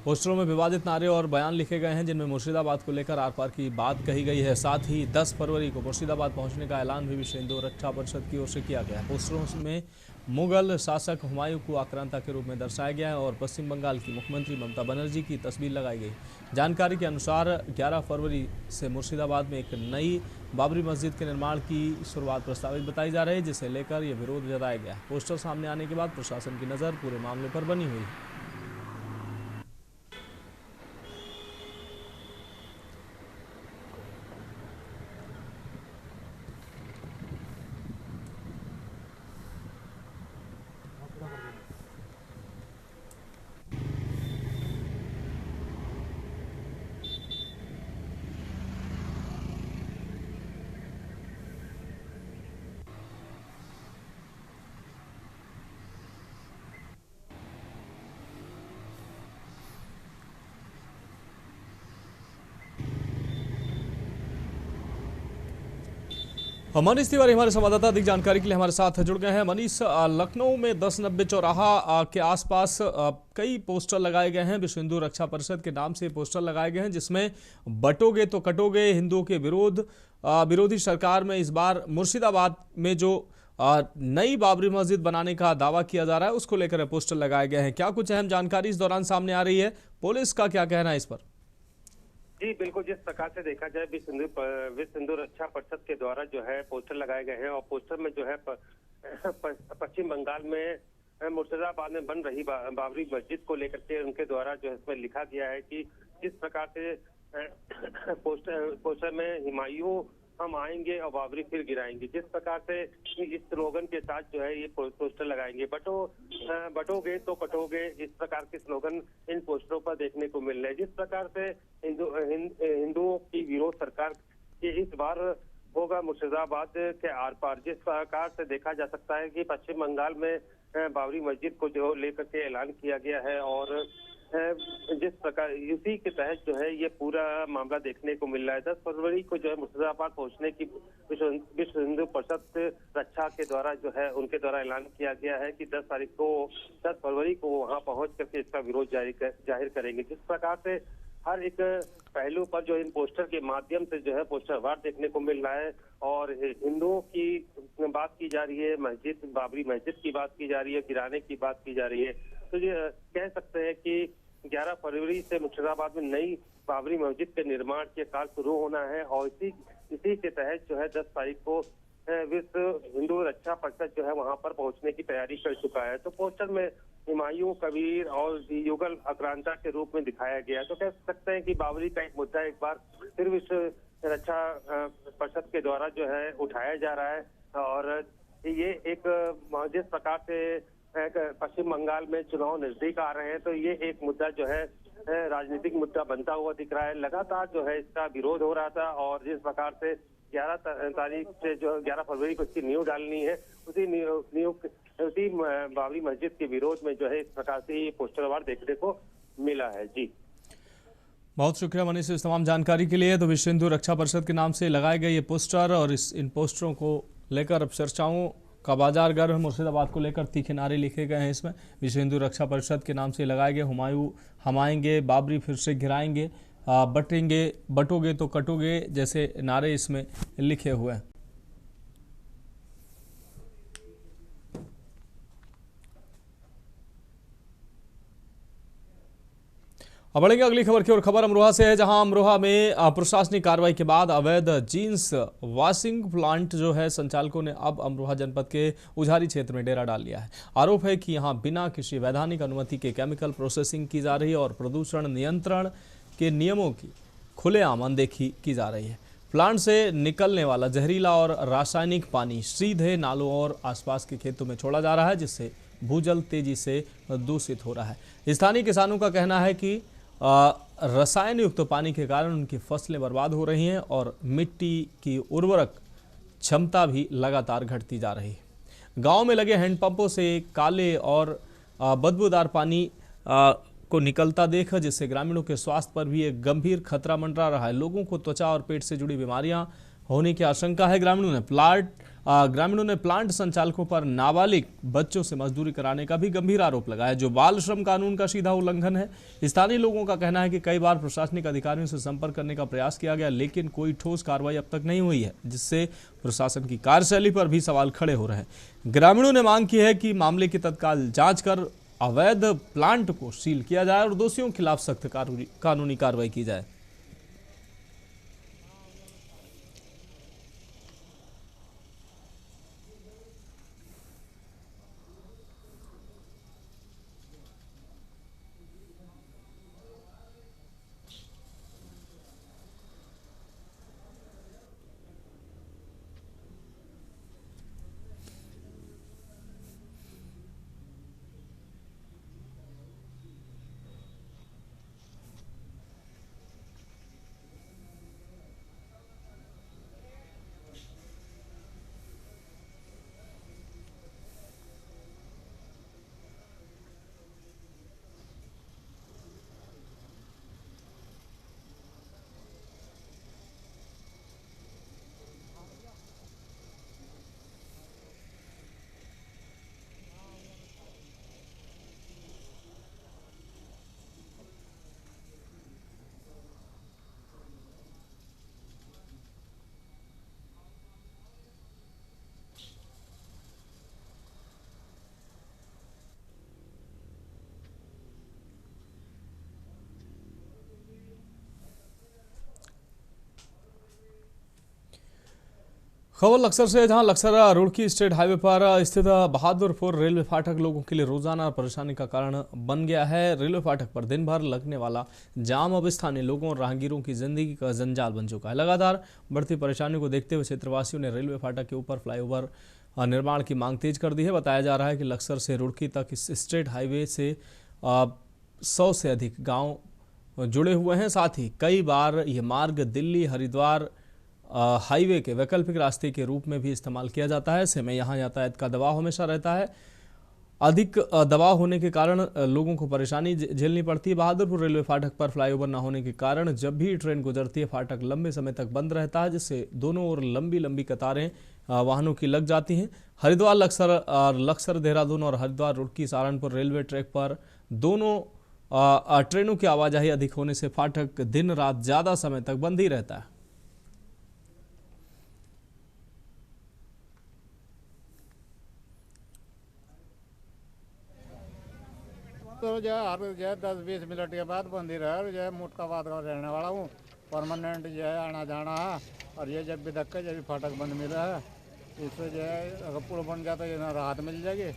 पोस्टरों में विवादित नारे और बयान लिखे गए हैं जिनमें मुर्शिदाबाद को लेकर आर पार की बात कही गई है। साथ ही 10 फरवरी को मुर्शिदाबाद पहुंचने का ऐलान भी विश्व हिंदू रक्षा परिषद की ओर से किया गया है। पोस्टरों में मुगल शासक हुमायूं को आक्रांता के रूप में दर्शाया गया है और पश्चिम बंगाल की मुख्यमंत्री ममता बनर्जी की तस्वीर लगाई गई। जानकारी के अनुसार 11 फरवरी से मुर्शिदाबाद में एक नई बाबरी मस्जिद के निर्माण की शुरुआत प्रस्तावित बताई जा रही है, जिसे लेकर यह विरोध जताया गया है। पोस्टर सामने आने के बाद प्रशासन की नज़र पूरे मामले पर बनी हुई है। मनीष तिवारी हमारे संवाददाता अधिक जानकारी के लिए हमारे साथ जुड़ गए हैं। मनीष, लखनऊ में 1090 चौराहा के आसपास कई पोस्टर लगाए गए हैं। विश्व हिंदू रक्षा परिषद के नाम से पोस्टर लगाए गए हैं जिसमें बटोगे तो कटोगे, हिंदुओं के विरोधी सरकार में इस बार मुर्शिदाबाद में जो नई बाबरी मस्जिद बनाने का दावा किया जा रहा है उसको लेकर पोस्टर लगाए गए हैं। क्या कुछ अहम जानकारी इस दौरान सामने आ रही है? पुलिस का क्या कहना है इस पर?
जी बिल्कुल, जिस प्रकार से देखा जाए विश्व हिंदू रक्षा परिषद के द्वारा जो है पोस्टर लगाए गए हैं और पोस्टर में जो है पश्चिम बंगाल में मुर्शिदाबाद में बन रही बाबरी मस्जिद को लेकर के उनके द्वारा जो है इसमें लिखा गया है कि जिस प्रकार से पोस्टर में हुमायूं हम आएंगे और बाबरी फिर गिराएंगे, जिस प्रकार से इस स्लोगन के साथ जो है ये पोस्टर लगाएंगे। बटोगे तो कटोगे, इस प्रकार के स्लोगन इन पोस्टरों पर देखने को मिल रहे हैं। जिस प्रकार से हिंदुओं की विरोध सरकार के इस बार होगा मुर्शिदाबाद के आर पार। जिस प्रकार से देखा जा सकता है कि पश्चिम बंगाल में बाबरी मस्जिद को जो लेकर के ऐलान किया गया है और जिस प्रकार इसी के तहत जो है ये पूरा मामला देखने को मिल रहा है। 10 फरवरी को जो है मुर्शिदाबाद पहुंचने की विश्व हिंदू परिषद रक्षा के द्वारा जो है उनके द्वारा ऐलान किया गया है कि 10 फरवरी को वहां पहुंच करके इसका विरोध जाहिर करेंगे। जिस प्रकार से हर एक पहलू पर जो इन पोस्टर के माध्यम से जो है पोस्टर वार देखने को मिल रहा है और हिंदुओं की बात की जा रही है, बाबरी मस्जिद की बात की जा रही है, गिराने की बात की जा रही है। तो ये कह सकते हैं कि 11 फरवरी से मुर्शिदाबाद में नई बाबरी मस्जिद के निर्माण के कार्य शुरू होना है और इसी के तहत जो है 10 तारीख को विश्व हिंदू रक्षा परिषद जो है वहां पर पहुंचने की तैयारी कर चुका है। तो पोस्टर में हुमायूं, कबीर और युगल आक्रांता के रूप में दिखाया गया। तो कह सकते हैं कि बाबरी का एक मुद्दा एक बार फिर विश्व रक्षा परिषद के द्वारा जो है उठाया जा रहा है और ये एक जिस प्रकार से पश्चिम बंगाल में चुनाव नजदीक आ रहे हैं तो ये एक मुद्दा जो है राजनीतिक मुद्दा बनता हुआ दिख रहा है। लगातार जो है इसका विरोध हो रहा था और जिस प्रकार से 11 तारीख से जो 11 फरवरी को इसकी नींव डालनी है उसी बाबरी मस्जिद के विरोध में जो है इस प्रकार से ये पोस्टर वार देखने को मिला है। जी
बहुत शुक्रिया मनीष इस तमाम जानकारी के लिए। तो विश्व हिंदू रक्षा परिषद के नाम से लगाए गए ये पोस्टर और इन पोस्टरों को लेकर अब चर्चाओं का बाजार गर्म है। मुर्शिदाबाद को लेकर तीखे नारे लिखे गए हैं। इसमें विश्व हिंदू रक्षा परिषद के नाम से लगाए गए हुमायूं हम आएंगे, बाबरी फिर से गिराएंगे, बटोगे तो कटोगे जैसे नारे इसमें लिखे हुए हैं। अब बढ़ेंगे अगली खबर की ओर। खबर अमरोहा से है, जहां अमरोहा में प्रशासनिक कार्रवाई के बाद अवैध जींस वॉशिंग प्लांट जो है संचालकों ने अब अमरोहा जनपद के उझारी क्षेत्र में डेरा डाल लिया है। आरोप है कि यहां बिना किसी वैधानिक अनुमति के केमिकल प्रोसेसिंग की जा रही है और प्रदूषण नियंत्रण के नियमों की खुलेआम अनदेखी की जा रही है। प्लांट से निकलने वाला जहरीला और रासायनिक पानी सीधे नालों और आसपास के खेतों में छोड़ा जा रहा है, जिससे भूजल तेजी से दूषित हो रहा है। स्थानीय किसानों का कहना है कि रसायन युक्त पानी के कारण उनकी फसलें बर्बाद हो रही हैं और मिट्टी की उर्वरक क्षमता भी लगातार घटती जा रही है। गांव में लगे हैंडपंपों से काले और बदबूदार पानी को निकलता देख जिससे ग्रामीणों के स्वास्थ्य पर भी एक गंभीर खतरा मंडरा रहा है। लोगों को त्वचा और पेट से जुड़ी बीमारियां होने की आशंका है। ग्रामीणों ने प्लांट संचालकों पर नाबालिग बच्चों से मजदूरी कराने का भी गंभीर आरोप लगाया, जो बाल श्रम कानून का सीधा उल्लंघन है। स्थानीय लोगों का कहना है कि कई बार प्रशासनिक अधिकारियों से संपर्क करने का प्रयास किया गया, लेकिन कोई ठोस कार्रवाई अब तक नहीं हुई है, जिससे प्रशासन की कार्यशैली पर भी सवाल खड़े हो रहे हैं। ग्रामीणों ने मांग की है कि मामले की तत्काल जांच कर अवैध प्लांट को सील किया जाए और दोषियों के खिलाफ सख्त कानूनी कार्रवाई की जाए। खबर लक्सर से, जहां लक्सर रुड़की स्टेट हाईवे पर स्थित बहादुरपुर रेलवे फाटक लोगों के लिए रोजाना परेशानी का कारण बन गया है। रेलवे फाटक पर दिन भर लगने वाला जाम अब स्थानीय लोगों और राहगीरों की जिंदगी का जंजाल बन चुका है। लगातार बढ़ती परेशानियों को देखते हुए क्षेत्रवासियों ने रेलवे फाटक के ऊपर फ्लाईओवर निर्माण की मांग तेज कर दी है। बताया जा रहा है कि लक्सर से रुड़की तक इस स्टेट हाईवे से 100 से अधिक गाँव जुड़े हुए हैं। साथ ही कई बार यह मार्ग दिल्ली हरिद्वार हाईवे के वैकल्पिक रास्ते के रूप में भी इस्तेमाल किया जाता है। ऐसे में यहाँ यातायात का दबाव हमेशा रहता है। अधिक दबाव होने के कारण लोगों को परेशानी झेलनी पड़ती है। बहादुरपुर रेलवे फाटक पर फ्लाईओवर न होने के कारण जब भी ट्रेन गुजरती है फाटक लंबे समय तक बंद रहता है, जिससे दोनों ओर लंबी लंबी कतारें वाहनों की लग जाती हैं। हरिद्वार लक्सर देहरादून और हरिद्वार रुड़की सहारनपुर रेलवे ट्रैक पर दोनों ट्रेनों की आवाजाही अधिक होने से फाटक दिन रात ज़्यादा समय तक बंद ही रहता है।
तो जो है हर जो है 10-20 मिनट के बाद बंद ही रहा। जो है मुटकाबाद का रहने वाला हूँ, परमानेंट जो है आना जाना है। और ये जब भी धक्का जब भी फाटक बंद मिला है, इससे जो है अगर पुल बन जाता है ना राहत मिल जाएगी।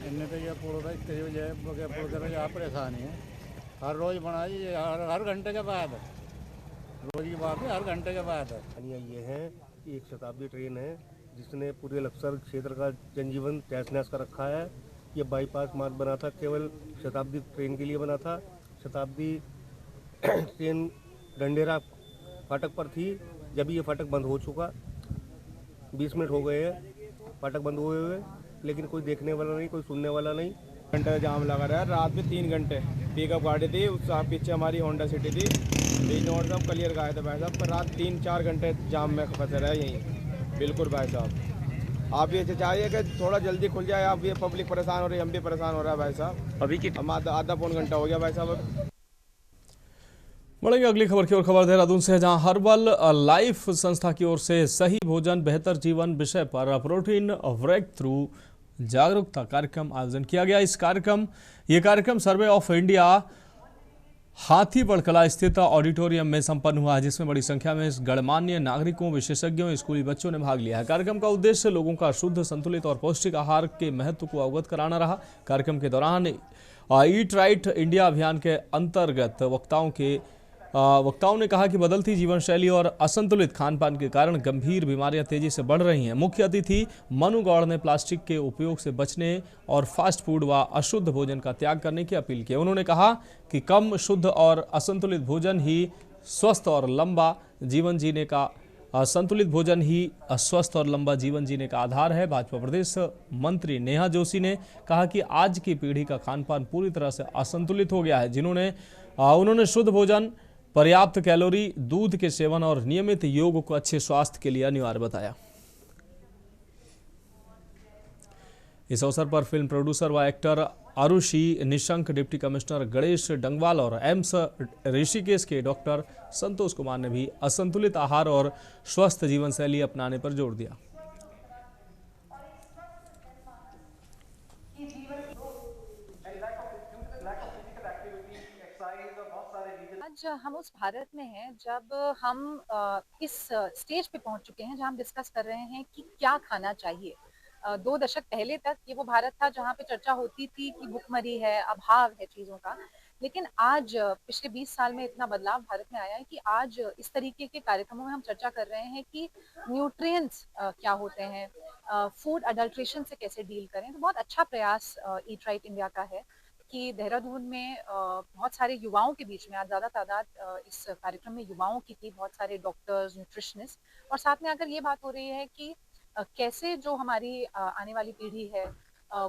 इनने तो ये पुल जो है पुल कर यहाँ परेशानी है। हर रोज़ बनाई हर घंटे के बाद, रोज़ की बात है, हर घंटे के बाद।
ये है कि एक शताब्दी ट्रेन है जिसने पूरे लक्सर क्षेत्र का जनजीवन तहस नहस कर रखा है। ये बाईपास मार्ग बना था, केवल शताब्दी ट्रेन के लिए बना था। शताब्दी ट्रेन डंडेरा फाटक पर थी, जब ये फाटक बंद हो चुका। 20 मिनट हो गए हैं फाटक बंद हुए हुए, लेकिन कोई देखने वाला नहीं, कोई सुनने वाला नहीं।
घंटे जाम लगा रहा है। रात में 3 घंटे पिकअप गाड़ी थी, उस पीछे हमारी होंडा सिटी थी, बीच नोट सब क्लियर गए थे भाई साहब। पर रात 3-4 घंटे जाम में फंसे रहे यहीं। बिल्कुल भाई साहब, आप ये चाहिए कि थोड़ा जल्दी खुल जाए। आप ये पब्लिक परेशान हो रही है, हम भी परेशान हो रहा है भाई साहब। अभी की हम आधा पौन घंटा हो गया भाई साहब।
बढ़ेंगे अगली खबर की ओर। खबर देहरादून से, जहां हर्बल लाइफ संस्था की ओर से सही भोजन बेहतर जीवन विषय पर प्रोटीन ब्रेक थ्रू जागरूकता कार्यक्रम आयोजन किया गया। ये कार्यक्रम सर्वे ऑफ इंडिया हाथीबढ़ कला स्थित ऑडिटोरियम में संपन्न हुआ है, जिसमें बड़ी संख्या में गणमान्य नागरिकों, विशेषज्ञों, स्कूली बच्चों ने भाग लिया है। कार्यक्रम का उद्देश्य लोगों का शुद्ध, संतुलित और पौष्टिक आहार के महत्व को अवगत कराना रहा। कार्यक्रम के दौरान ईट राइट इंडिया अभियान के अंतर्गत वक्ताओं ने कहा कि बदलती जीवन शैली और असंतुलित खान पान के कारण गंभीर बीमारियां तेजी से बढ़ रही हैं। मुख्य अतिथि मनु गौड़ ने प्लास्टिक के उपयोग से बचने और फास्ट फूड व अशुद्ध भोजन का त्याग करने की अपील की। उन्होंने कहा कि कम शुद्ध और असंतुलित भोजन ही स्वस्थ और लंबा जीवन जीने का संतुलित भोजन ही स्वस्थ और लंबा जीवन जीने का आधार है। भाजपा प्रदेश मंत्री नेहा जोशी ने कहा कि आज की पीढ़ी का खान पान पूरी तरह से असंतुलित हो गया है। उन्होंने शुद्ध भोजन पर्याप्त कैलोरी, दूध के सेवन और नियमित योग को अच्छे स्वास्थ्य के लिए अनिवार्य बताया। इस अवसर पर फिल्म प्रोड्यूसर व actor Aarushi Nishank, deputy commissioner Ganesh Dangwal और एम्स ऋषिकेश के डॉक्टर संतोष कुमार ने भी असंतुलित आहार और स्वस्थ जीवन शैली अपनाने पर जोर दिया।
आज हम उस भारत में हैं जब हम इस स्टेज पे पहुंच चुके हैं जहां हम डिस्कस कर रहे हैं कि क्या खाना चाहिए। 2 दशक पहले तक ये वो भारत था जहाँ पे चर्चा होती थी कि भुखमरी है, अभाव है चीजों का। लेकिन आज पिछले 20 साल में इतना बदलाव भारत में आया है कि आज इस तरीके के कार्यक्रमों में हम चर्चा कर रहे हैं कि न्यूट्रिएंट्स क्या होते हैं, फूड अडल्ट्रेशन से कैसे डील करें। तो बहुत अच्छा प्रयास ईट राइट इंडिया का है कि देहरादून में बहुत सारे युवाओं के बीच में आज ज़्यादा तादाद इस कार्यक्रम में युवाओं की थी, बहुत सारे डॉक्टर्स, न्यूट्रिशनिस्ट, और साथ में अगर ये बात हो रही है कि कैसे जो हमारी आने वाली पीढ़ी है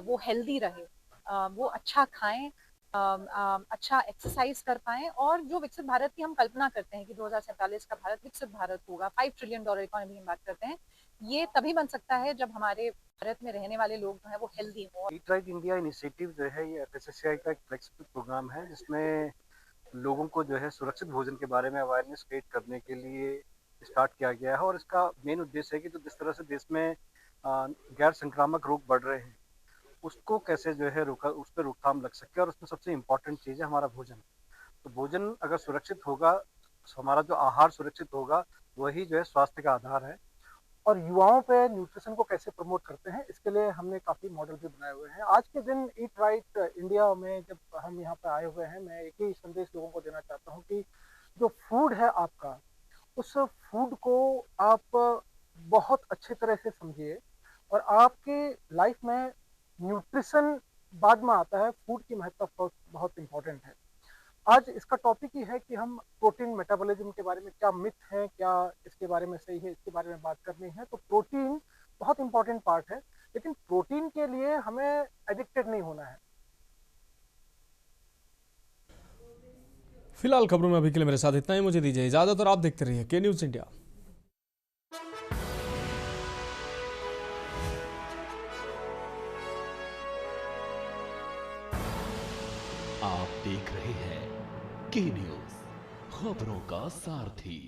वो हेल्दी रहे, वो अच्छा खाएं, अच्छा एक्सरसाइज कर पाएं, और जो विकसित भारत की हम कल्पना करते हैं कि 2047 का भारत विकसित भारत होगा, $5 ट्रिलियन इकोनॉमी की बात करते हैं, ये तभी बन सकता है जब हमारे भारत में रहने वाले लोग जो है वो हेल्दी हो।
ईट राइट इंडिया इनिशिएटिव जो है ये FSSAI का एक फ्लेक्सिबल प्रोग्राम है जिसमें लोगों को जो है सुरक्षित भोजन के बारे में अवेयरनेस क्रिएट करने के लिए स्टार्ट किया गया है। और इसका मेन उद्देश्य है कि जो जिस तरह से देश में गैर संक्रामक रोग बढ़ रहे हैं उसको कैसे जो है उस पर रोकथाम लग सके, और उसमें सबसे इम्पोर्टेंट चीज़ है हमारा भोजन। तो भोजन अगर सुरक्षित होगा, हमारा जो आहार सुरक्षित होगा, वही जो है स्वास्थ्य का आधार है। और युवाओं पे न्यूट्रिशन को कैसे प्रमोट करते हैं इसके लिए हमने काफ़ी मॉडल भी बनाए हुए हैं। आज के दिन ईट राइट इंडिया में जब हम यहाँ पे आए हुए हैं, मैं एक ही संदेश लोगों को देना चाहता हूँ कि जो फूड है आपका, उस फूड को आप बहुत अच्छे तरह से समझिए, और आपके लाइफ में न्यूट्रिशन बाद में आता है, फूड की महत्व बहुत इम्पोर्टेंट है। आज इसका टॉपिक ही है कि हम प्रोटीन मेटाबॉलिज्म के बारे में क्या मिथ है, क्या इसके बारे में सही है, इसके बारे में बात करनी है। तो प्रोटीन बहुत इम्पोर्टेंट पार्ट है, लेकिन प्रोटीन के लिए हमें एडिक्टेड नहीं होना है।
फिलहाल खबरों में अभी के लिए मेरे साथ इतना ही, मुझे दीजिए इजाजत और आप देखते रहिए के न्यूज़ इंडिया।
आप देख रहे हैं के न्यूज़, खबरों का सारथी।